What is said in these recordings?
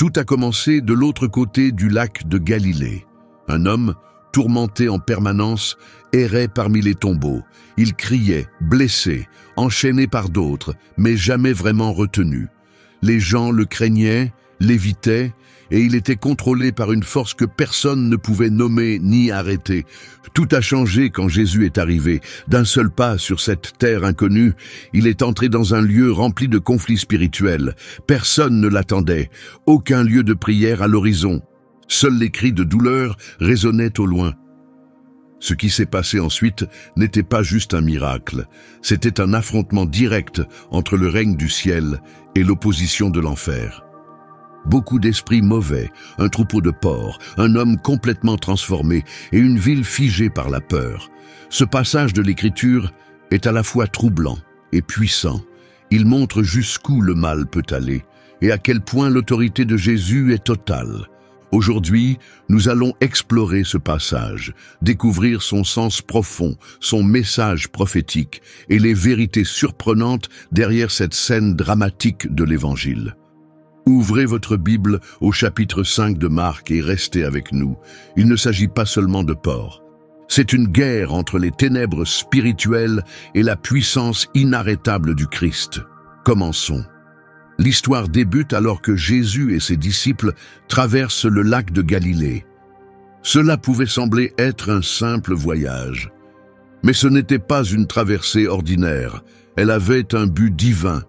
Tout a commencé de l'autre côté du lac de Galilée. Un homme, tourmenté en permanence, errait parmi les tombeaux. Il criait, blessé, enchaîné par d'autres, mais jamais vraiment retenu. Les gens le craignaient, l'évitaient, et il était contrôlé par une force que personne ne pouvait nommer ni arrêter. Tout a changé quand Jésus est arrivé. D'un seul pas sur cette terre inconnue, il est entré dans un lieu rempli de conflits spirituels. Personne ne l'attendait, aucun lieu de prière à l'horizon. Seuls les cris de douleur résonnaient au loin. Ce qui s'est passé ensuite n'était pas juste un miracle, c'était un affrontement direct entre le règne du ciel et l'opposition de l'enfer. Beaucoup d'esprits mauvais, un troupeau de porcs, un homme complètement transformé et une ville figée par la peur. Ce passage de l'Écriture est à la fois troublant et puissant. Il montre jusqu'où le mal peut aller et à quel point l'autorité de Jésus est totale. Aujourd'hui, nous allons explorer ce passage, découvrir son sens profond, son message prophétique et les vérités surprenantes derrière cette scène dramatique de l'Évangile. Ouvrez votre Bible au chapitre 5 de Marc et restez avec nous. Il ne s'agit pas seulement de porcs. C'est une guerre entre les ténèbres spirituelles et la puissance inarrêtable du Christ. Commençons. L'histoire débute alors que Jésus et ses disciples traversent le lac de Galilée. Cela pouvait sembler être un simple voyage. Mais ce n'était pas une traversée ordinaire. Elle avait un but divin.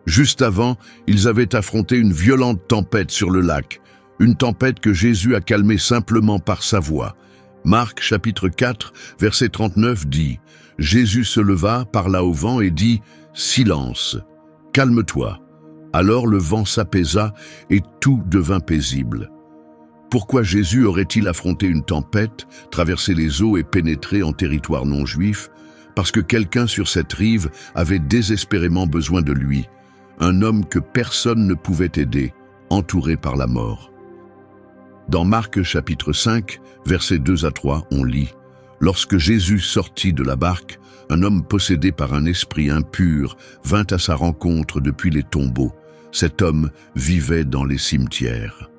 Juste avant, ils avaient affronté une violente tempête sur le lac, une tempête que Jésus a calmée simplement par sa voix. Marc chapitre 4, verset 39 dit « Jésus se leva, parla au vent et dit « Silence, calme-toi ». Alors le vent s'apaisa et tout devint paisible. Pourquoi Jésus aurait-il affronté une tempête, traversé les eaux et pénétré en territoire non juif? Parce que quelqu'un sur cette rive avait désespérément besoin de lui. Un homme que personne ne pouvait aider, entouré par la mort. Dans Marc chapitre 5, versets 2 à 3, on lit « Lorsque Jésus sortit de la barque, un homme possédé par un esprit impur vint à sa rencontre depuis les tombeaux. Cet homme vivait dans les cimetières.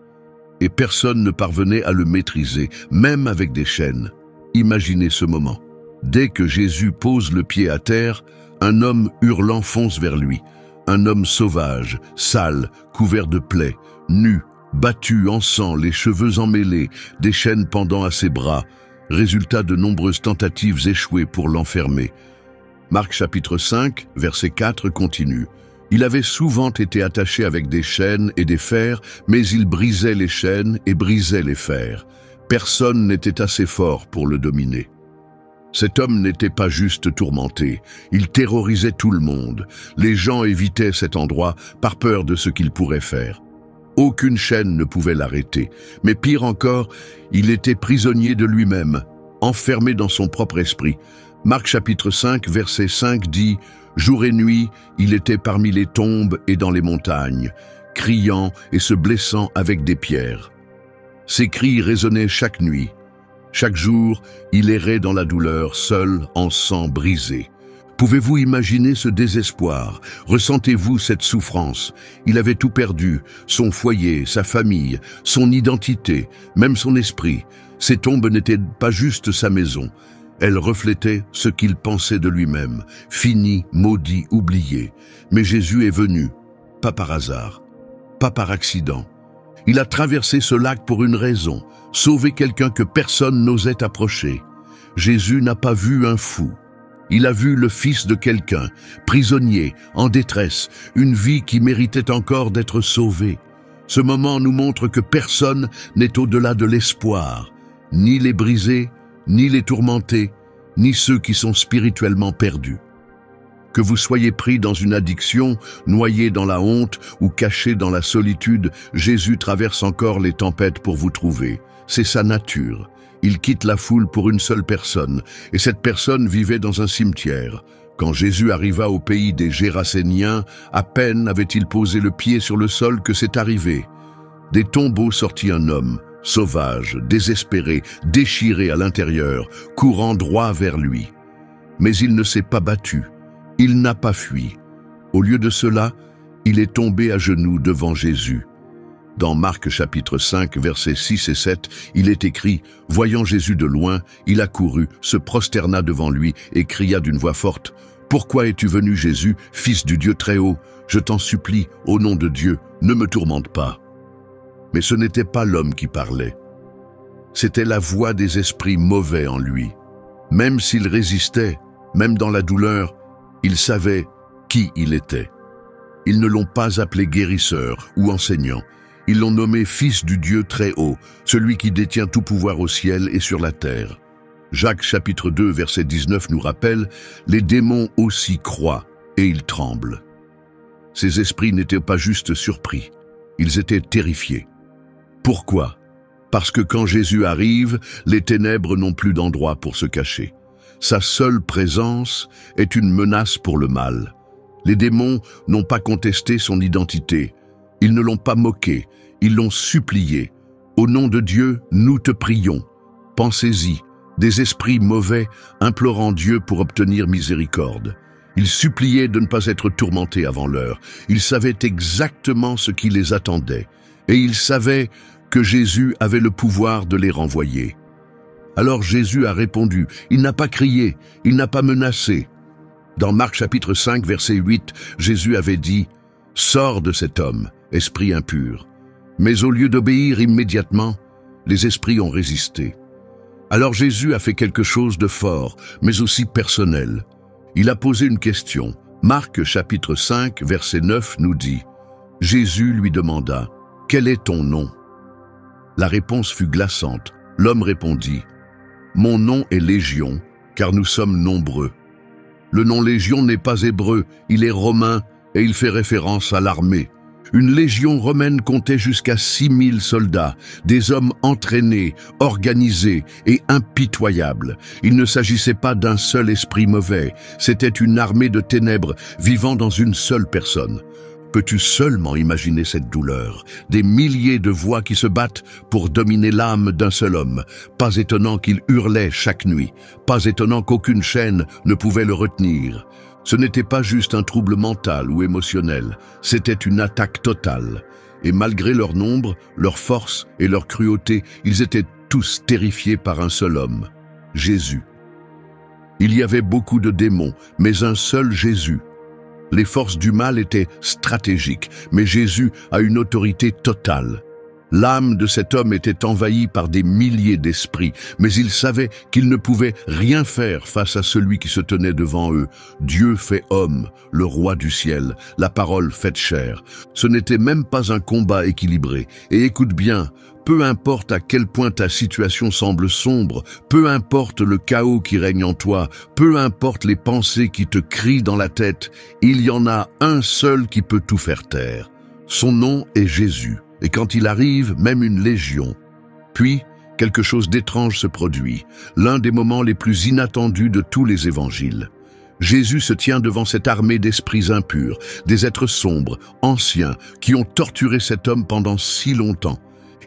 Et personne ne parvenait à le maîtriser, même avec des chaînes. Imaginez ce moment. Dès que Jésus pose le pied à terre, un homme hurlant fonce vers lui. Un homme sauvage, sale, couvert de plaies, nu, battu en sang, les cheveux emmêlés, des chaînes pendant à ses bras, résultat de nombreuses tentatives échouées pour l'enfermer. Marc chapitre 5, verset 4 continue. Il avait souvent été attaché avec des chaînes et des fers, mais il brisait les chaînes et brisait les fers. Personne n'était assez fort pour le dominer. Cet homme n'était pas juste tourmenté, il terrorisait tout le monde. Les gens évitaient cet endroit par peur de ce qu'il pourrait faire. Aucune chaîne ne pouvait l'arrêter, mais pire encore, il était prisonnier de lui-même, enfermé dans son propre esprit. Marc chapitre 5, verset 5 dit « Jour et nuit, il était parmi les tombes et dans les montagnes, criant et se blessant avec des pierres. Ses cris résonnaient chaque nuit. Chaque jour, il errait dans la douleur, seul, en sang brisé. Pouvez-vous imaginer ce désespoir? Ressentez-vous cette souffrance? Il avait tout perdu, son foyer, sa famille, son identité, même son esprit. Ces tombes n'étaient pas juste sa maison. Elles reflétaient ce qu'il pensait de lui-même, fini, maudit, oublié. Mais Jésus est venu, pas par hasard, pas par accident. Il a traversé ce lac pour une raison, sauver quelqu'un que personne n'osait approcher. Jésus n'a pas vu un fou. Il a vu le fils de quelqu'un, prisonnier, en détresse, une vie qui méritait encore d'être sauvée. Ce moment nous montre que personne n'est au-delà de l'espoir, ni les brisés, ni les tourmentés, ni ceux qui sont spirituellement perdus. Que vous soyez pris dans une addiction, noyé dans la honte ou caché dans la solitude, Jésus traverse encore les tempêtes pour vous trouver. C'est sa nature. Il quitte la foule pour une seule personne, et cette personne vivait dans un cimetière. Quand Jésus arriva au pays des Géraséniens, à peine avait-il posé le pied sur le sol que c'est arrivé. Des tombeaux sortit un homme, sauvage, désespéré, déchiré à l'intérieur, courant droit vers lui. Mais il ne s'est pas battu. Il n'a pas fui. Au lieu de cela, il est tombé à genoux devant Jésus. Dans Marc chapitre 5, versets 6 et 7, il est écrit « Voyant Jésus de loin, il accourut, se prosterna devant lui et cria d'une voix forte « Pourquoi es-tu venu, Jésus, fils du Dieu Très-Haut? Je t'en supplie, au nom de Dieu, ne me tourmente pas. » Mais ce n'était pas l'homme qui parlait. C'était la voix des esprits mauvais en lui. Même s'il résistait, même dans la douleur, il savait qui il était. Ils ne l'ont pas appelé guérisseur ou enseignant. Ils l'ont nommé fils du Dieu Très-Haut, celui qui détient tout pouvoir au ciel et sur la terre. Jacques chapitre 2, verset 19 nous rappelle « Les démons aussi croient et ils tremblent ». Ces esprits n'étaient pas juste surpris, ils étaient terrifiés. Pourquoi? Parce que quand Jésus arrive, les ténèbres n'ont plus d'endroit pour se cacher. Sa seule présence est une menace pour le mal. Les démons n'ont pas contesté son identité. Ils ne l'ont pas moqué, ils l'ont supplié. Au nom de Dieu, nous te prions. Pensez-y, des esprits mauvais implorant Dieu pour obtenir miséricorde. Ils suppliaient de ne pas être tourmentés avant l'heure. Ils savaient exactement ce qui les attendait. Et ils savaient que Jésus avait le pouvoir de les renvoyer. Alors Jésus a répondu, il n'a pas crié, il n'a pas menacé. Dans Marc chapitre 5, verset 8, Jésus avait dit « Sors de cet homme, esprit impur ». Mais au lieu d'obéir immédiatement, les esprits ont résisté. Alors Jésus a fait quelque chose de fort, mais aussi personnel. Il a posé une question. Marc chapitre 5, verset 9 nous dit « Jésus lui demanda « Quel est ton nom ?» La réponse fut glaçante. L'homme répondit « Mon nom est Légion, car nous sommes nombreux. » Le nom Légion n'est pas hébreu, il est romain et il fait référence à l'armée. Une légion romaine comptait jusqu'à 6000 soldats, des hommes entraînés, organisés et impitoyables. Il ne s'agissait pas d'un seul esprit mauvais, c'était une armée de ténèbres vivant dans une seule personne. Peux-tu seulement imaginer cette douleur? Des milliers de voix qui se battent pour dominer l'âme d'un seul homme. Pas étonnant qu'il hurlait chaque nuit. Pas étonnant qu'aucune chaîne ne pouvait le retenir. Ce n'était pas juste un trouble mental ou émotionnel. C'était une attaque totale. Et malgré leur nombre, leur force et leur cruauté, ils étaient tous terrifiés par un seul homme, Jésus. Il y avait beaucoup de démons, mais un seul Jésus. Les forces du mal étaient stratégiques, mais Jésus a une autorité totale. L'âme de cet homme était envahie par des milliers d'esprits, mais il savait qu'il ne pouvait rien faire face à celui qui se tenait devant eux. Dieu fait homme, le roi du ciel, la parole faite chair. Ce n'était même pas un combat équilibré. Et écoute bien, peu importe à quel point ta situation semble sombre, peu importe le chaos qui règne en toi, peu importe les pensées qui te crient dans la tête, il y en a un seul qui peut tout faire taire. Son nom est Jésus. Et quand il arrive, même une légion. Puis, quelque chose d'étrange se produit, l'un des moments les plus inattendus de tous les évangiles. Jésus se tient devant cette armée d'esprits impurs, des êtres sombres, anciens, qui ont torturé cet homme pendant si longtemps.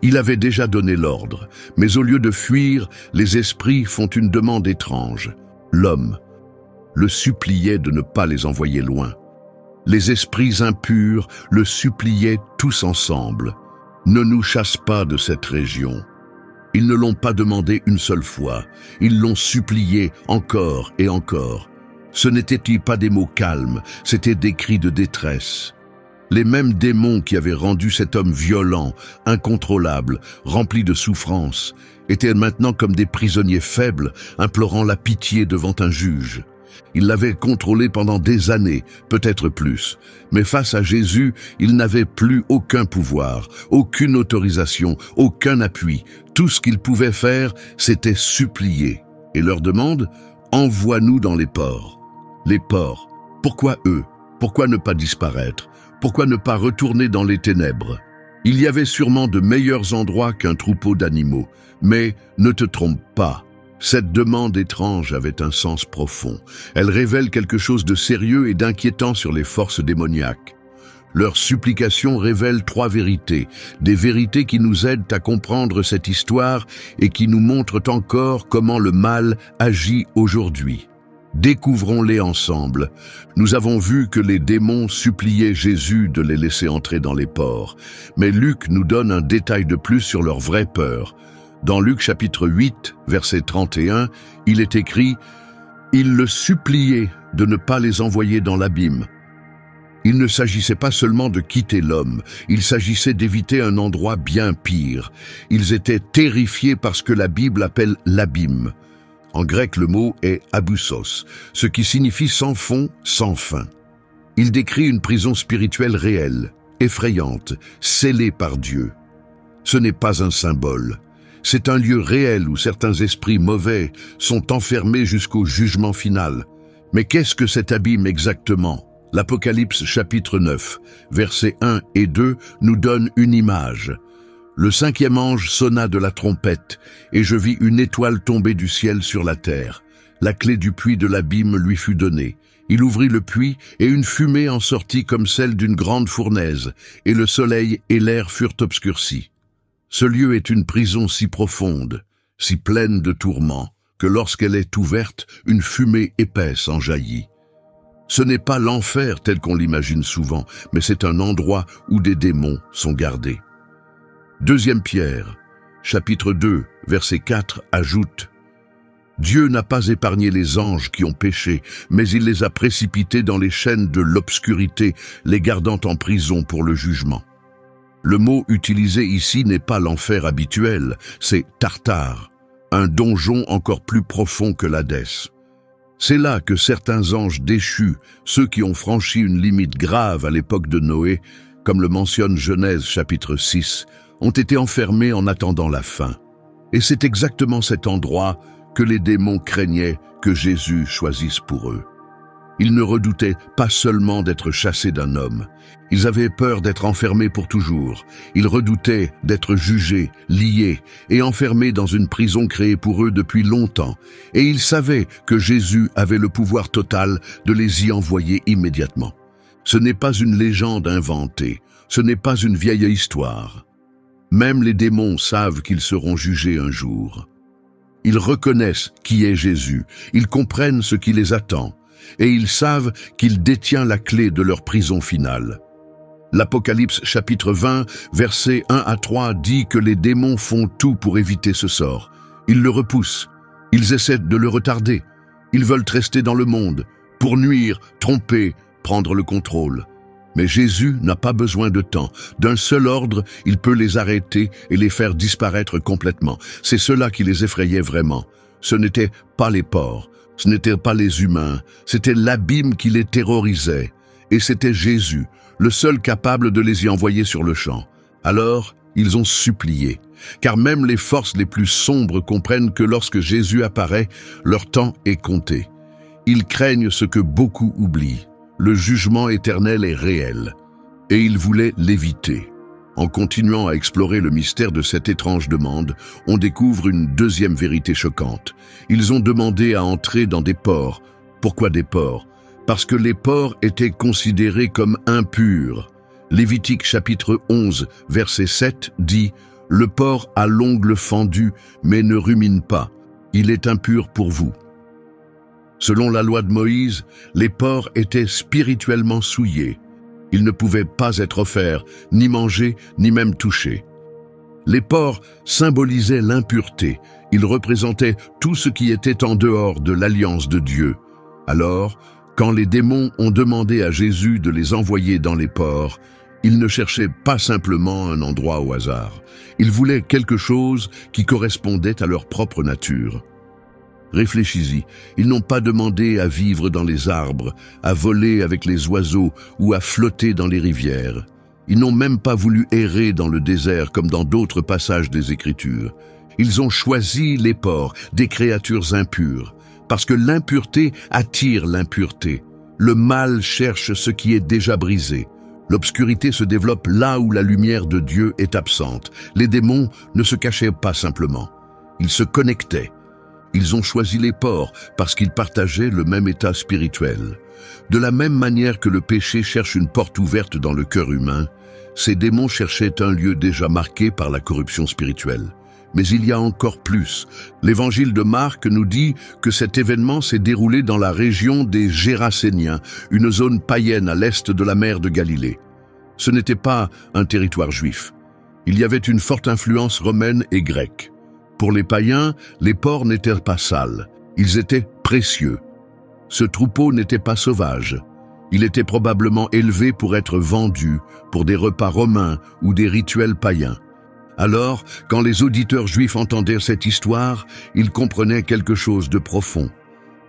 Il avait déjà donné l'ordre, mais au lieu de fuir, les esprits font une demande étrange. L'homme le suppliait de ne pas les envoyer loin. Les esprits impurs le suppliaient tous ensemble. Ne nous chasse pas de cette région. Ils ne l'ont pas demandé une seule fois. Ils l'ont supplié encore et encore. Ce n'étaient pas des mots calmes, c'étaient des cris de détresse. Les mêmes démons qui avaient rendu cet homme violent, incontrôlable, rempli de souffrance, étaient maintenant comme des prisonniers faibles, implorant la pitié devant un juge. Il l'avait contrôlé pendant des années, peut-être plus. Mais face à Jésus, il n'avait plus aucun pouvoir, aucune autorisation, aucun appui. Tout ce qu'il pouvait faire, c'était supplier. Et leur demande, « Envoie-nous dans les ports. » Les ports, pourquoi eux? Pourquoi ne pas disparaître? Pourquoi ne pas retourner dans les ténèbres? Il y avait sûrement de meilleurs endroits qu'un troupeau d'animaux. Mais ne te trompe pas. Cette demande étrange avait un sens profond. Elle révèle quelque chose de sérieux et d'inquiétant sur les forces démoniaques. Leurs supplications révèlent 3 vérités, des vérités qui nous aident à comprendre cette histoire et qui nous montrent encore comment le mal agit aujourd'hui. Découvrons-les ensemble. Nous avons vu que les démons suppliaient Jésus de les laisser entrer dans les ports. Mais Luc nous donne un détail de plus sur leur vraie peur. Dans Luc chapitre 8, verset 31, il est écrit « Il le suppliait de ne pas les envoyer dans l'abîme ». Il ne s'agissait pas seulement de quitter l'homme, il s'agissait d'éviter un endroit bien pire. Ils étaient terrifiés par ce que la Bible appelle l'abîme. En grec, le mot est abyssos, ce qui signifie sans fond, sans fin. Il décrit une prison spirituelle réelle, effrayante, scellée par Dieu. Ce n'est pas un symbole. C'est un lieu réel où certains esprits mauvais sont enfermés jusqu'au jugement final. Mais qu'est-ce que cet abîme exactement ? L'Apocalypse chapitre 9, versets 1 et 2 nous donne une image. Le cinquième ange sonna de la trompette, et je vis une étoile tomber du ciel sur la terre. La clé du puits de l'abîme lui fut donnée. Il ouvrit le puits, et une fumée en sortit comme celle d'une grande fournaise, et le soleil et l'air furent obscurcis. Ce lieu est une prison si profonde, si pleine de tourments, que lorsqu'elle est ouverte, une fumée épaisse en jaillit. Ce n'est pas l'enfer tel qu'on l'imagine souvent, mais c'est un endroit où des démons sont gardés. Deuxième Pierre, chapitre 2, verset 4, ajoute « Dieu n'a pas épargné les anges qui ont péché, mais il les a précipités dans les chaînes de l'obscurité, les gardant en prison pour le jugement. » Le mot utilisé ici n'est pas l'enfer habituel, c'est Tartare, un donjon encore plus profond que l'Hadès. C'est là que certains anges déchus, ceux qui ont franchi une limite grave à l'époque de Noé, comme le mentionne Genèse chapitre 6, ont été enfermés en attendant la fin. Et c'est exactement cet endroit que les démons craignaient que Jésus choisisse pour eux. Ils ne redoutaient pas seulement d'être chassés d'un homme. Ils avaient peur d'être enfermés pour toujours. Ils redoutaient d'être jugés, liés et enfermés dans une prison créée pour eux depuis longtemps. Et ils savaient que Jésus avait le pouvoir total de les y envoyer immédiatement. Ce n'est pas une légende inventée. Ce n'est pas une vieille histoire. Même les démons savent qu'ils seront jugés un jour. Ils reconnaissent qui est Jésus. Ils comprennent ce qui les attend. Et ils savent qu'il détient la clé de leur prison finale. L'Apocalypse chapitre 20, versets 1 à 3 dit que les démons font tout pour éviter ce sort. Ils le repoussent, ils essaient de le retarder, ils veulent rester dans le monde, pour nuire, tromper, prendre le contrôle. Mais Jésus n'a pas besoin de temps. D'un seul ordre, il peut les arrêter et les faire disparaître complètement. C'est cela qui les effrayait vraiment. Ce n'étaient pas les porcs. Ce n'étaient pas les humains, c'était l'abîme qui les terrorisait. Et c'était Jésus, le seul capable de les y envoyer sur le champ. Alors, ils ont supplié, car même les forces les plus sombres comprennent que lorsque Jésus apparaît, leur temps est compté. Ils craignent ce que beaucoup oublient. Le jugement éternel est réel, et ils voulaient l'éviter. En continuant à explorer le mystère de cette étrange demande, on découvre une deuxième vérité choquante. Ils ont demandé à entrer dans des ports. Pourquoi des ports? Parce que les ports étaient considérés comme impurs. Lévitique chapitre 11, verset 7 dit « Le porc a l'ongle fendu, mais ne rumine pas. Il est impur pour vous. » Selon la loi de Moïse, les porcs étaient spirituellement souillés. Ils ne pouvaient pas être offerts, ni mangés, ni même touchés. Les porcs symbolisaient l'impureté. Ils représentaient tout ce qui était en dehors de l'alliance de Dieu. Alors, quand les démons ont demandé à Jésus de les envoyer dans les ports, ils ne cherchaient pas simplement un endroit au hasard. Ils voulaient quelque chose qui correspondait à leur propre nature. Réfléchis-y, ils n'ont pas demandé à vivre dans les arbres, à voler avec les oiseaux ou à flotter dans les rivières. Ils n'ont même pas voulu errer dans le désert comme dans d'autres passages des Écritures. Ils ont choisi les porcs, des créatures impures, parce que l'impureté attire l'impureté. Le mal cherche ce qui est déjà brisé. L'obscurité se développe là où la lumière de Dieu est absente. Les démons ne se cachaient pas simplement. Ils se connectaient. Ils ont choisi les porcs parce qu'ils partageaient le même état spirituel. De la même manière que le péché cherche une porte ouverte dans le cœur humain, ces démons cherchaient un lieu déjà marqué par la corruption spirituelle. Mais il y a encore plus. L'évangile de Marc nous dit que cet événement s'est déroulé dans la région des Géraséniens, une zone païenne à l'est de la mer de Galilée. Ce n'était pas un territoire juif. Il y avait une forte influence romaine et grecque. Pour les païens, les porcs n'étaient pas sales, ils étaient précieux. Ce troupeau n'était pas sauvage. Il était probablement élevé pour être vendu, pour des repas romains ou des rituels païens. Alors, quand les auditeurs juifs entendaient cette histoire, ils comprenaient quelque chose de profond.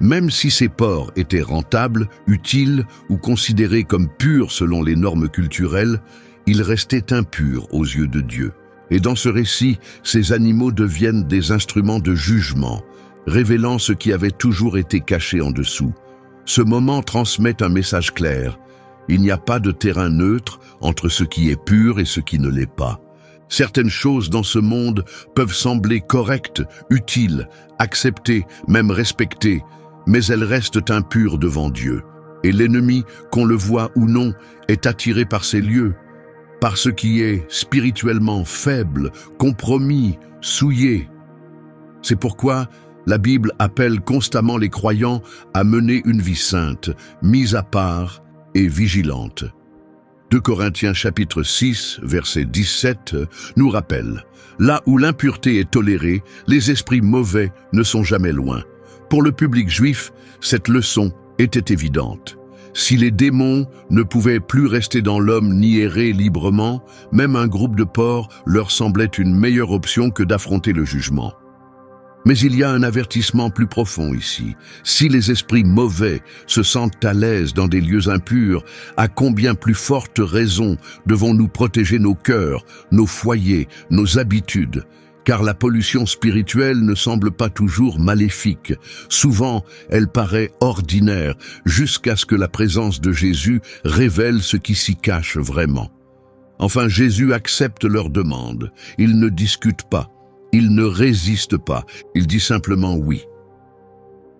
Même si ces porcs étaient rentables, utiles ou considérés comme purs selon les normes culturelles, ils restaient impurs aux yeux de Dieu. Et dans ce récit, ces animaux deviennent des instruments de jugement, révélant ce qui avait toujours été caché en dessous. Ce moment transmet un message clair. Il n'y a pas de terrain neutre entre ce qui est pur et ce qui ne l'est pas. Certaines choses dans ce monde peuvent sembler correctes, utiles, acceptées, même respectées, mais elles restent impures devant Dieu. Et l'ennemi, qu'on le voit ou non, est attiré par ces lieux, par ce qui est spirituellement faible, compromis, souillé. C'est pourquoi la Bible appelle constamment les croyants à mener une vie sainte, mise à part et vigilante. 2 Corinthiens chapitre 6, verset 17, nous rappelle « Là où l'impureté est tolérée, les esprits mauvais ne sont jamais loin. » Pour le public juif, cette leçon était évidente. Si les démons ne pouvaient plus rester dans l'homme ni errer librement, même un groupe de porcs leur semblait une meilleure option que d'affronter le jugement. Mais il y a un avertissement plus profond ici. Si les esprits mauvais se sentent à l'aise dans des lieux impurs, à combien plus forte raison devons-nous protéger nos cœurs, nos foyers, nos habitudes ? Car la pollution spirituelle ne semble pas toujours maléfique. Souvent, elle paraît ordinaire, jusqu'à ce que la présence de Jésus révèle ce qui s'y cache vraiment. Enfin, Jésus accepte leur demande. Il ne discute pas. Il ne résiste pas, il dit simplement oui.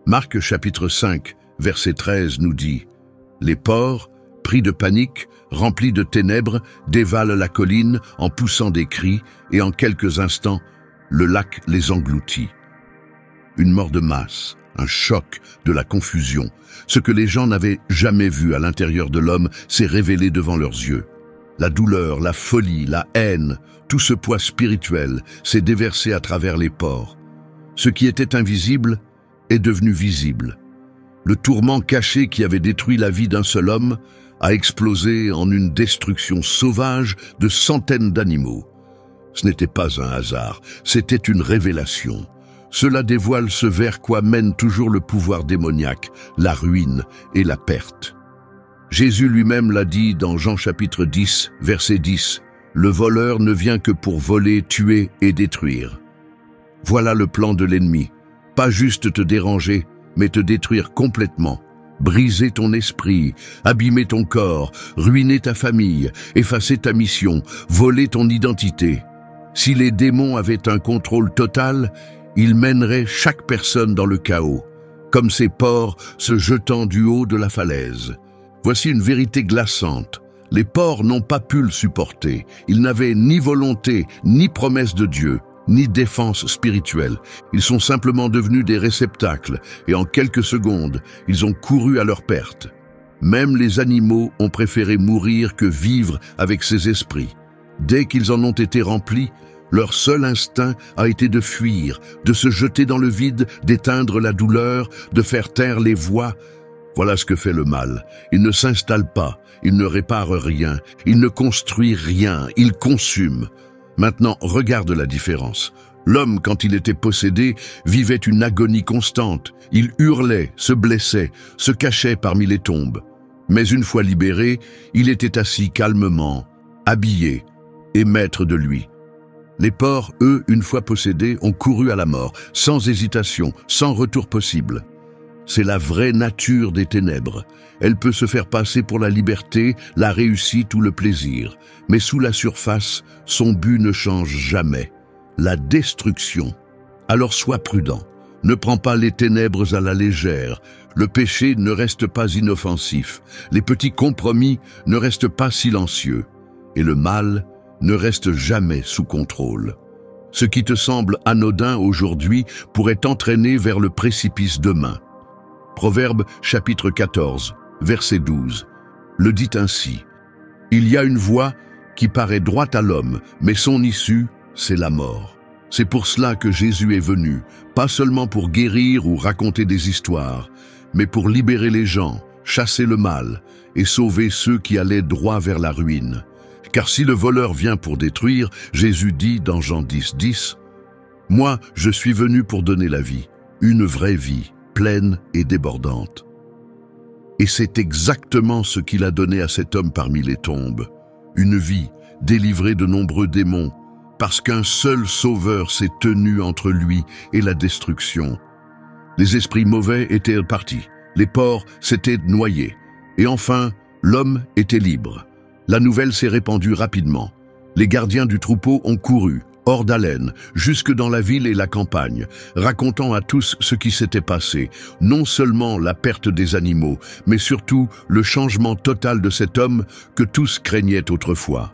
Marc chapitre 5, verset 13 nous dit « Les porcs, pris de panique, remplis de ténèbres, dévalent la colline en poussant des cris et en quelques instants, le lac les engloutit. » Une mort de masse, un choc, de la confusion. Ce que les gens n'avaient jamais vu à l'intérieur de l'homme s'est révélé devant leurs yeux. La douleur, la folie, la haine, tout ce poids spirituel s'est déversé à travers les pores. Ce qui était invisible est devenu visible. Le tourment caché qui avait détruit la vie d'un seul homme a explosé en une destruction sauvage de centaines d'animaux. Ce n'était pas un hasard, c'était une révélation. Cela dévoile ce vers quoi mène toujours le pouvoir démoniaque, la ruine et la perte. Jésus lui-même l'a dit dans Jean chapitre 10, verset 10, « Le voleur ne vient que pour voler, tuer et détruire. » Voilà le plan de l'ennemi, pas juste te déranger, mais te détruire complètement, briser ton esprit, abîmer ton corps, ruiner ta famille, effacer ta mission, voler ton identité. Si les démons avaient un contrôle total, ils mèneraient chaque personne dans le chaos, comme ces porcs se jetant du haut de la falaise. Voici une vérité glaçante. Les porcs n'ont pas pu le supporter. Ils n'avaient ni volonté, ni promesse de Dieu, ni défense spirituelle. Ils sont simplement devenus des réceptacles et en quelques secondes, ils ont couru à leur perte. Même les animaux ont préféré mourir que vivre avec ces esprits. Dès qu'ils en ont été remplis, leur seul instinct a été de fuir, de se jeter dans le vide, d'éteindre la douleur, de faire taire les voix. Voilà ce que fait le mal. Il ne s'installe pas, il ne répare rien, il ne construit rien, il consume. Maintenant, regarde la différence. L'homme, quand il était possédé, vivait une agonie constante. Il hurlait, se blessait, se cachait parmi les tombes. Mais une fois libéré, il était assis calmement, habillé et maître de lui. Les porcs, eux, une fois possédés, ont couru à la mort, sans hésitation, sans retour possible. C'est la vraie nature des ténèbres. Elle peut se faire passer pour la liberté, la réussite ou le plaisir. Mais sous la surface, son but ne change jamais. La destruction. Alors sois prudent. Ne prends pas les ténèbres à la légère. Le péché ne reste pas inoffensif. Les petits compromis ne restent pas silencieux. Et le mal ne reste jamais sous contrôle. Ce qui te semble anodin aujourd'hui pourrait t'entraîner vers le précipice demain. Proverbe chapitre 14, verset 12, le dit ainsi. Il y a une voie qui paraît droite à l'homme, mais son issue, c'est la mort. C'est pour cela que Jésus est venu, pas seulement pour guérir ou raconter des histoires, mais pour libérer les gens, chasser le mal et sauver ceux qui allaient droit vers la ruine. Car si le voleur vient pour détruire, Jésus dit dans Jean 10, 10, « Moi, je suis venu pour donner la vie, une vraie vie, pleine et débordante. » Et c'est exactement ce qu'il a donné à cet homme parmi les tombes. Une vie délivrée de nombreux démons, parce qu'un seul sauveur s'est tenu entre lui et la destruction. Les esprits mauvais étaient partis, les porcs s'étaient noyés, et enfin, l'homme était libre. La nouvelle s'est répandue rapidement. Les gardiens du troupeau ont couru, hors d'haleine, jusque dans la ville et la campagne, racontant à tous ce qui s'était passé, non seulement la perte des animaux, mais surtout le changement total de cet homme que tous craignaient autrefois.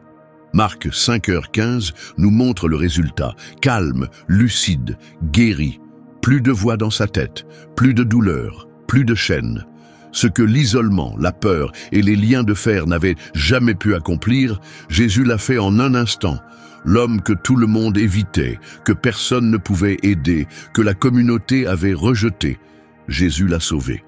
Marc 5h15 nous montre le résultat, calme, lucide, guéri, plus de voix dans sa tête, plus de douleur, plus de chaînes. Ce que l'isolement, la peur et les liens de fer n'avaient jamais pu accomplir, Jésus l'a fait en un instant. L'homme que tout le monde évitait, que personne ne pouvait aider, que la communauté avait rejeté, Jésus l'a sauvé.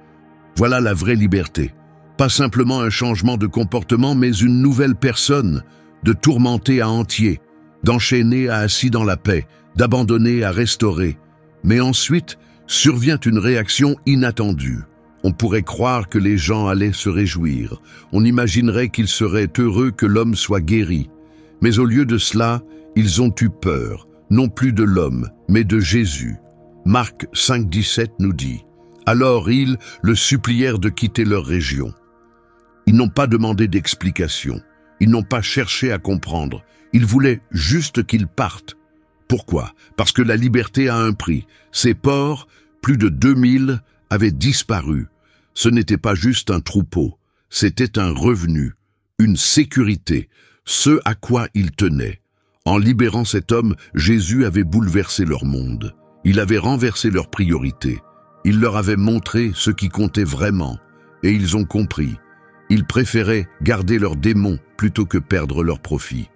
Voilà la vraie liberté. Pas simplement un changement de comportement, mais une nouvelle personne, de tourmenté à entier, d'enchaîné à assis dans la paix, d'abandonné à restaurer. Mais ensuite, survient une réaction inattendue. On pourrait croire que les gens allaient se réjouir. On imaginerait qu'ils seraient heureux que l'homme soit guéri. Mais au lieu de cela, ils ont eu peur, non plus de l'homme, mais de Jésus. Marc 5,17 nous dit « Alors ils le supplièrent de quitter leur région. » Ils n'ont pas demandé d'explication. Ils n'ont pas cherché à comprendre. Ils voulaient juste qu'il parte. Pourquoi? Parce que la liberté a un prix. Ces porcs, plus de 2000, avaient disparu. Ce n'était pas juste un troupeau, c'était un revenu, une sécurité, ce à quoi ils tenaient. En libérant cet homme, Jésus avait bouleversé leur monde. Il avait renversé leurs priorités. Il leur avait montré ce qui comptait vraiment, et ils ont compris. Ils préféraient garder leurs démons plutôt que perdre leur profit.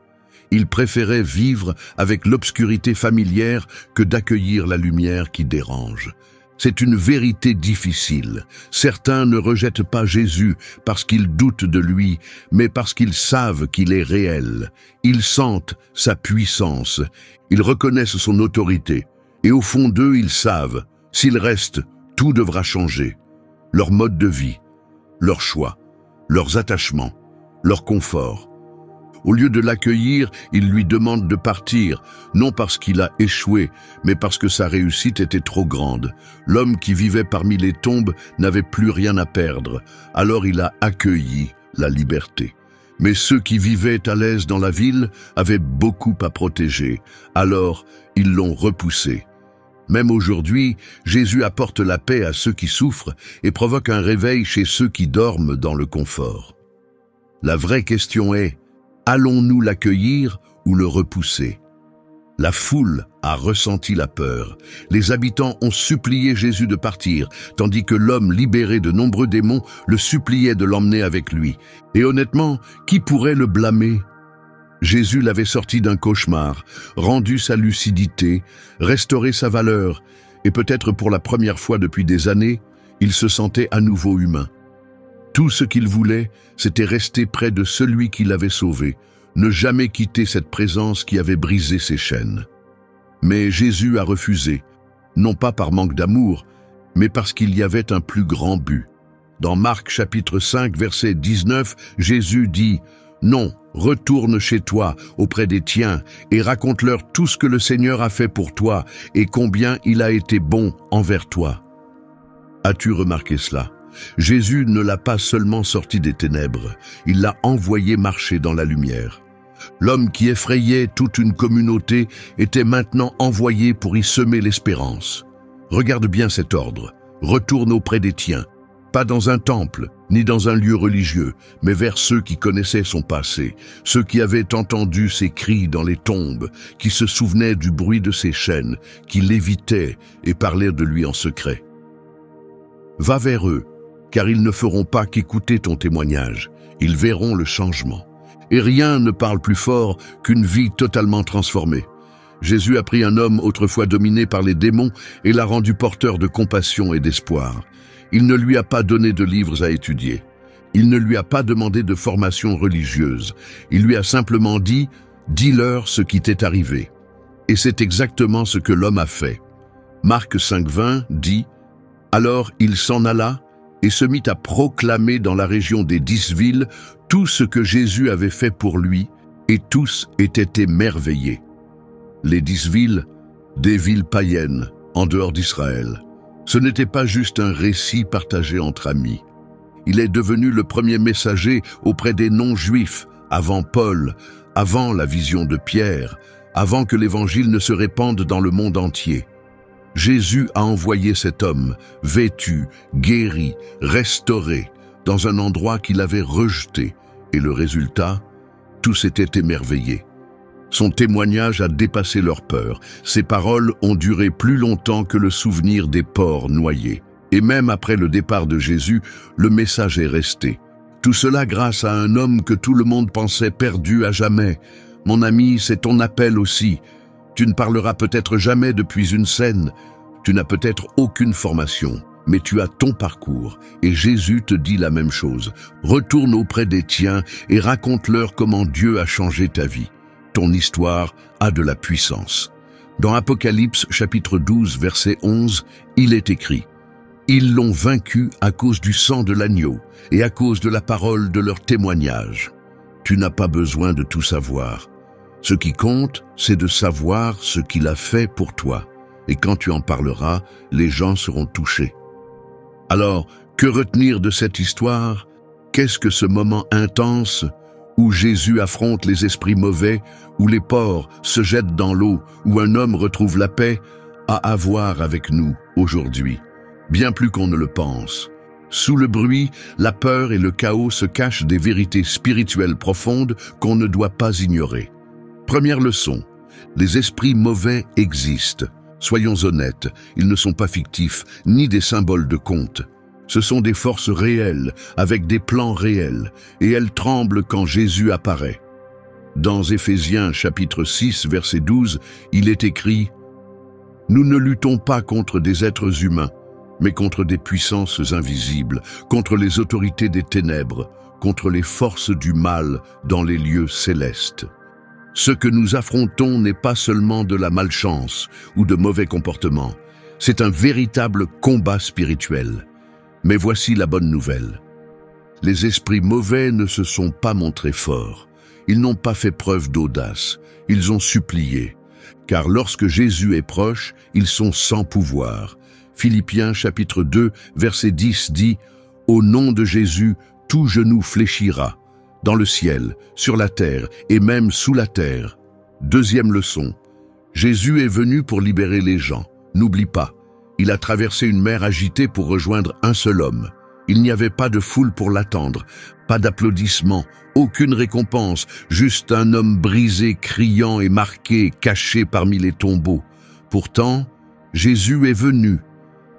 Ils préféraient vivre avec l'obscurité familière que d'accueillir la lumière qui dérange. C'est une vérité difficile. Certains ne rejettent pas Jésus parce qu'ils doutent de lui, mais parce qu'ils savent qu'il est réel. Ils sentent sa puissance, ils reconnaissent son autorité, et au fond d'eux, ils savent, s'ils restent, tout devra changer. Leur mode de vie, leurs choix, leurs attachements, leur confort. Au lieu de l'accueillir, il lui demande de partir, non parce qu'il a échoué, mais parce que sa réussite était trop grande. L'homme qui vivait parmi les tombes n'avait plus rien à perdre, alors il a accueilli la liberté. Mais ceux qui vivaient à l'aise dans la ville avaient beaucoup à protéger, alors ils l'ont repoussé. Même aujourd'hui, Jésus apporte la paix à ceux qui souffrent et provoque un réveil chez ceux qui dorment dans le confort. La vraie question est: allons-nous l'accueillir ou le repousser? La foule a ressenti la peur. Les habitants ont supplié Jésus de partir, tandis que l'homme libéré de nombreux démons le suppliait de l'emmener avec lui. Et honnêtement, qui pourrait le blâmer? Jésus l'avait sorti d'un cauchemar, rendu sa lucidité, restauré sa valeur, et peut-être pour la première fois depuis des années, il se sentait à nouveau humain. Tout ce qu'il voulait, c'était rester près de celui qui l'avait sauvé, ne jamais quitter cette présence qui avait brisé ses chaînes. Mais Jésus a refusé, non pas par manque d'amour, mais parce qu'il y avait un plus grand but. Dans Marc chapitre 5, verset 19, Jésus dit « Non, retourne chez toi, auprès des tiens, et raconte-leur tout ce que le Seigneur a fait pour toi et combien il a été bon envers toi. » As-tu remarqué cela? Jésus ne l'a pas seulement sorti des ténèbres, il l'a envoyé marcher dans la lumière. L'homme qui effrayait toute une communauté était maintenant envoyé pour y semer l'espérance. Regarde bien cet ordre. Retourne auprès des tiens. pas dans un temple, ni dans un lieu religieux, mais vers ceux qui connaissaient son passé, ceux qui avaient entendu ses cris dans les tombes, qui se souvenaient du bruit de ses chaînes, qui l'évitaient et parlaient de lui en secret. Va vers eux, car ils ne feront pas qu'écouter ton témoignage, ils verront le changement. Et rien ne parle plus fort qu'une vie totalement transformée. Jésus a pris un homme autrefois dominé par les démons et l'a rendu porteur de compassion et d'espoir. Il ne lui a pas donné de livres à étudier. Il ne lui a pas demandé de formation religieuse. Il lui a simplement dit « Dis-leur ce qui t'est arrivé ». Et c'est exactement ce que l'homme a fait. Marc 5,20 dit « Alors il s'en alla et se mit à proclamer dans la région des 10 villes tout ce que Jésus avait fait pour lui, et tous étaient émerveillés. » Les 10 villes, des villes païennes, en dehors d'Israël. Ce n'était pas juste un récit partagé entre amis. Il est devenu le premier messager auprès des non-juifs, avant Paul, avant la vision de Pierre, avant que l'évangile ne se répande dans le monde entier. Jésus a envoyé cet homme, vêtu, guéri, restauré, dans un endroit qu'il avait rejeté, et le résultat, tous étaient émerveillés. Son témoignage a dépassé leur peur. Ses paroles ont duré plus longtemps que le souvenir des porcs noyés. Et même après le départ de Jésus, le message est resté. Tout cela grâce à un homme que tout le monde pensait perdu à jamais. Mon ami, c'est ton appel aussi. Tu ne parleras peut-être jamais depuis une scène. Tu n'as peut-être aucune formation, mais tu as ton parcours. Et Jésus te dit la même chose. Retourne auprès des tiens et raconte-leur comment Dieu a changé ta vie. Ton histoire a de la puissance. Dans Apocalypse chapitre 12, verset 11, il est écrit « Ils l'ont vaincu à cause du sang de l'agneau et à cause de la parole de leur témoignage. » Tu n'as pas besoin de tout savoir. Ce qui compte, c'est de savoir ce qu'il a fait pour toi. Et quand tu en parleras, les gens seront touchés. Alors, que retenir de cette histoire? Qu'est-ce que ce moment intense où Jésus affronte les esprits mauvais, où les porcs se jettent dans l'eau, où un homme retrouve la paix, a à voir avec nous aujourd'hui, bien plus qu'on ne le pense. Sous le bruit, la peur et le chaos se cachent des vérités spirituelles profondes qu'on ne doit pas ignorer. Première leçon, les esprits mauvais existent. Soyons honnêtes, ils ne sont pas fictifs, ni des symboles de conte. Ce sont des forces réelles, avec des plans réels, et elles tremblent quand Jésus apparaît. Dans Éphésiens chapitre 6, verset 12, il est écrit « Nous ne luttons pas contre des êtres humains, mais contre des puissances invisibles, contre les autorités des ténèbres, contre les forces du mal dans les lieux célestes. » Ce que nous affrontons n'est pas seulement de la malchance ou de mauvais comportements, c'est un véritable combat spirituel. Mais voici la bonne nouvelle. Les esprits mauvais ne se sont pas montrés forts. Ils n'ont pas fait preuve d'audace. Ils ont supplié. Car lorsque Jésus est proche, ils sont sans pouvoir. Philippiens chapitre 2, verset 10 dit « Au nom de Jésus, tout genou fléchira, dans le ciel, sur la terre et même sous la terre. » Deuxième leçon. Jésus est venu pour libérer les gens. N'oublie pas. Il a traversé une mer agitée pour rejoindre un seul homme. Il n'y avait pas de foule pour l'attendre, pas d'applaudissements, aucune récompense, juste un homme brisé, criant et marqué, caché parmi les tombeaux. Pourtant, Jésus est venu,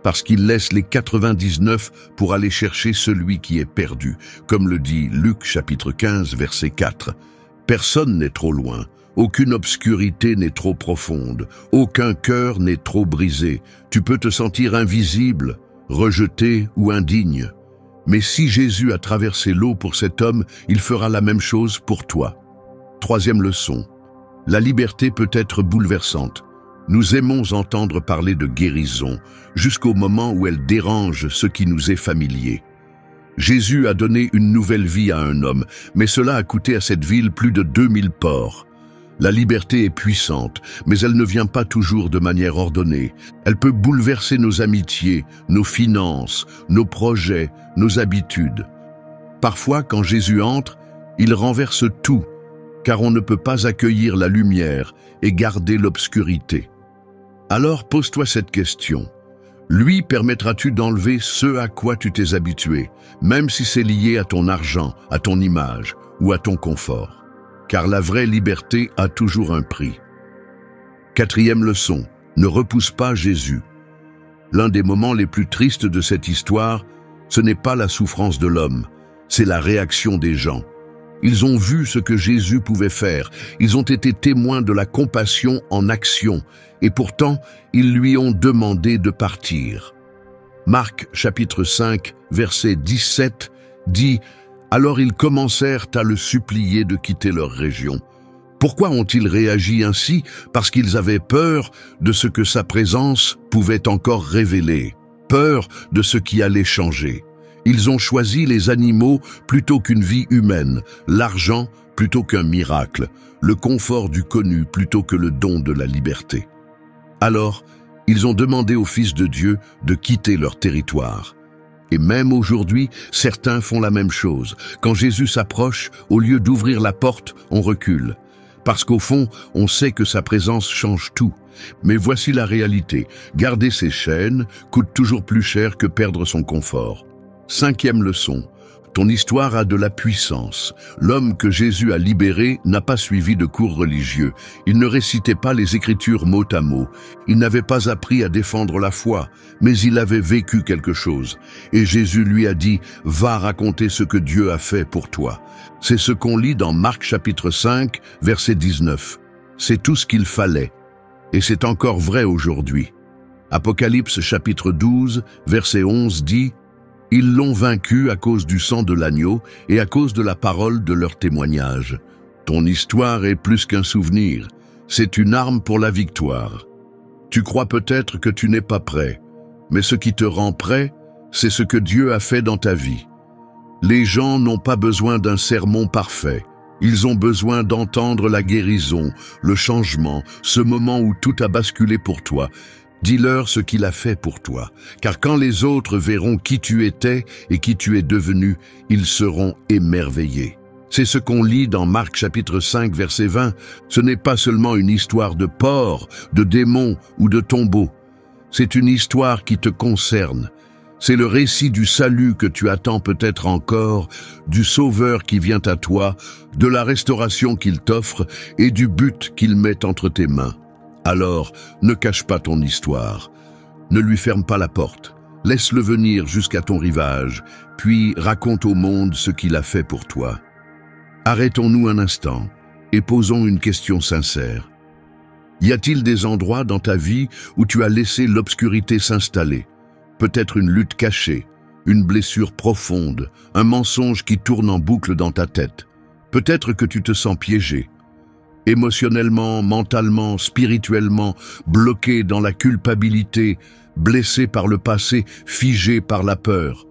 parce qu'il laisse les 99 pour aller chercher celui qui est perdu, comme le dit Luc chapitre 15, verset 4. Personne n'est trop loin. Aucune obscurité n'est trop profonde, aucun cœur n'est trop brisé. Tu peux te sentir invisible, rejeté ou indigne. Mais si Jésus a traversé l'eau pour cet homme, il fera la même chose pour toi. Troisième leçon. La liberté peut être bouleversante. Nous aimons entendre parler de guérison, jusqu'au moment où elle dérange ce qui nous est familier. Jésus a donné une nouvelle vie à un homme, mais cela a coûté à cette ville plus de 2000 porcs. La liberté est puissante, mais elle ne vient pas toujours de manière ordonnée. Elle peut bouleverser nos amitiés, nos finances, nos projets, nos habitudes. Parfois, quand Jésus entre, il renverse tout, car on ne peut pas accueillir la lumière et garder l'obscurité. Alors pose-toi cette question. Lui permettras-tu d'enlever ce à quoi tu t'es habitué, même si c'est lié à ton argent, à ton image ou à ton confort. Car la vraie liberté a toujours un prix. 4e leçon, ne repousse pas Jésus. L'un des moments les plus tristes de cette histoire, ce n'est pas la souffrance de l'homme, c'est la réaction des gens. Ils ont vu ce que Jésus pouvait faire, ils ont été témoins de la compassion en action, et pourtant, ils lui ont demandé de partir. Marc chapitre 5, verset 17, dit « Alors ils commencèrent à le supplier de quitter leur région. » Pourquoi ont-ils réagi ainsi? Parce qu'ils avaient peur de ce que sa présence pouvait encore révéler, peur de ce qui allait changer. Ils ont choisi les animaux plutôt qu'une vie humaine, l'argent plutôt qu'un miracle, le confort du connu plutôt que le don de la liberté. Alors, ils ont demandé au Fils de Dieu de quitter leur territoire. Et même aujourd'hui, certains font la même chose. Quand Jésus s'approche, au lieu d'ouvrir la porte, on recule. Parce qu'au fond, on sait que sa présence change tout. Mais voici la réalité. Garder ses chaînes coûte toujours plus cher que perdre son confort. 5e leçon. Ton histoire a de la puissance. L'homme que Jésus a libéré n'a pas suivi de cours religieux. Il ne récitait pas les Écritures mot à mot. Il n'avait pas appris à défendre la foi, mais il avait vécu quelque chose. Et Jésus lui a dit « Va raconter ce que Dieu a fait pour toi ». C'est ce qu'on lit dans Marc chapitre 5, verset 19. C'est tout ce qu'il fallait. Et c'est encore vrai aujourd'hui. Apocalypse chapitre 12, verset 11 dit « Ils l'ont vaincu à cause du sang de l'agneau et à cause de la parole de leur témoignage. » Ton histoire est plus qu'un souvenir, c'est une arme pour la victoire. Tu crois peut-être que tu n'es pas prêt, mais ce qui te rend prêt, c'est ce que Dieu a fait dans ta vie. Les gens n'ont pas besoin d'un sermon parfait. Ils ont besoin d'entendre la guérison, le changement, ce moment où tout a basculé pour toi. Dis-leur ce qu'il a fait pour toi, car quand les autres verront qui tu étais et qui tu es devenu, ils seront émerveillés. C'est ce qu'on lit dans Marc chapitre 5, verset 20. Ce n'est pas seulement une histoire de porc, de démons ou de tombeaux. C'est une histoire qui te concerne. C'est le récit du salut que tu attends peut-être encore, du Sauveur qui vient à toi, de la restauration qu'il t'offre et du but qu'il met entre tes mains. Alors, ne cache pas ton histoire. Ne lui ferme pas la porte. Laisse-le venir jusqu'à ton rivage, puis raconte au monde ce qu'il a fait pour toi. Arrêtons-nous un instant et posons une question sincère. Y a-t-il des endroits dans ta vie où tu as laissé l'obscurité s'installer? Peut-être une lutte cachée, une blessure profonde, un mensonge qui tourne en boucle dans ta tête. Peut-être que tu te sens piégé. Émotionnellement, mentalement, spirituellement, bloqué dans la culpabilité, blessé par le passé, figé par la peur.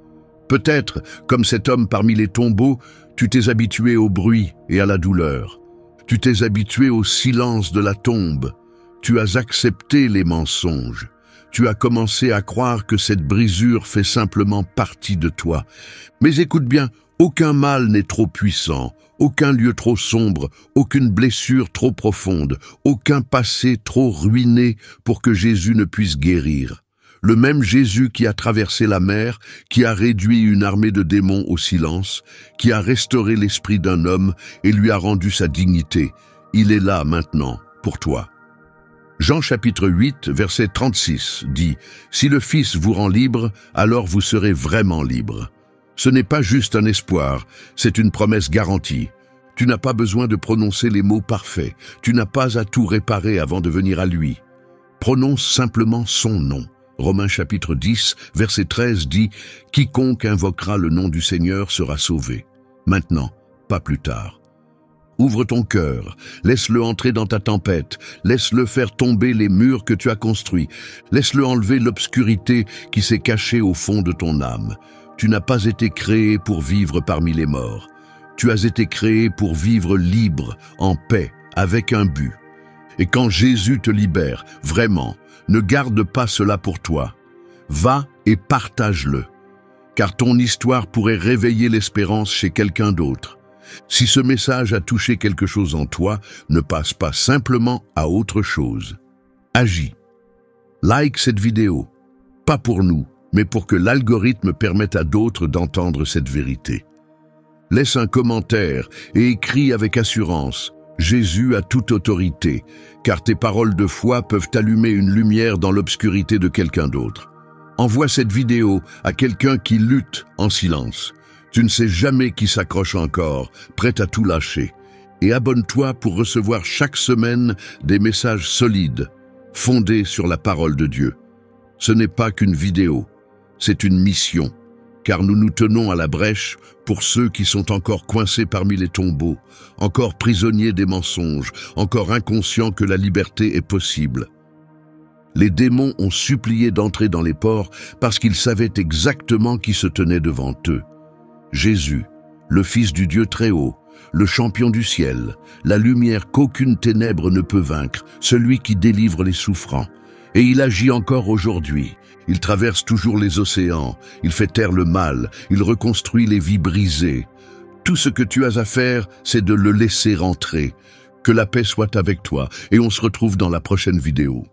Peut-être, comme cet homme parmi les tombeaux, tu t'es habitué au bruit et à la douleur. Tu t'es habitué au silence de la tombe. Tu as accepté les mensonges. Tu as commencé à croire que cette brisure fait simplement partie de toi. Mais écoute bien, aucun mal n'est trop puissant, aucun lieu trop sombre, aucune blessure trop profonde, aucun passé trop ruiné pour que Jésus ne puisse guérir. Le même Jésus qui a traversé la mer, qui a réduit une armée de démons au silence, qui a restauré l'esprit d'un homme et lui a rendu sa dignité, il est là maintenant pour toi. Jean chapitre 8, verset 36 dit « Si le Fils vous rend libre, alors vous serez vraiment libre. » Ce n'est pas juste un espoir, c'est une promesse garantie. Tu n'as pas besoin de prononcer les mots parfaits, tu n'as pas à tout réparer avant de venir à lui. Prononce simplement son nom. Romains chapitre 10, verset 13 dit « Quiconque invoquera le nom du Seigneur sera sauvé. » Maintenant, pas plus tard. Ouvre ton cœur, laisse-le entrer dans ta tempête, laisse-le faire tomber les murs que tu as construits, laisse-le enlever l'obscurité qui s'est cachée au fond de ton âme. Tu n'as pas été créé pour vivre parmi les morts. Tu as été créé pour vivre libre, en paix, avec un but. Et quand Jésus te libère, vraiment, ne garde pas cela pour toi. Va et partage-le, car ton histoire pourrait réveiller l'espérance chez quelqu'un d'autre. Si ce message a touché quelque chose en toi, ne passe pas simplement à autre chose. Agis. Like cette vidéo. Pas pour nous, mais pour que l'algorithme permette à d'autres d'entendre cette vérité. Laisse un commentaire et écris avec assurance « Jésus a toute autorité », car tes paroles de foi peuvent allumer une lumière dans l'obscurité de quelqu'un d'autre. Envoie cette vidéo à quelqu'un qui lutte en silence. Tu ne sais jamais qui s'accroche encore, prêt à tout lâcher. Et abonne-toi pour recevoir chaque semaine des messages solides, fondés sur la parole de Dieu. Ce n'est pas qu'une vidéo, c'est une mission, car nous nous tenons à la brèche pour ceux qui sont encore coincés parmi les tombeaux, encore prisonniers des mensonges, encore inconscients que la liberté est possible. Les démons ont supplié d'entrer dans les ports parce qu'ils savaient exactement qui se tenait devant eux. Jésus, le Fils du Dieu très haut, le champion du ciel, la lumière qu'aucune ténèbre ne peut vaincre, celui qui délivre les souffrants. Et il agit encore aujourd'hui. Il traverse toujours les océans, il fait taire le mal, il reconstruit les vies brisées. Tout ce que tu as à faire, c'est de le laisser rentrer. Que la paix soit avec toi et on se retrouve dans la prochaine vidéo.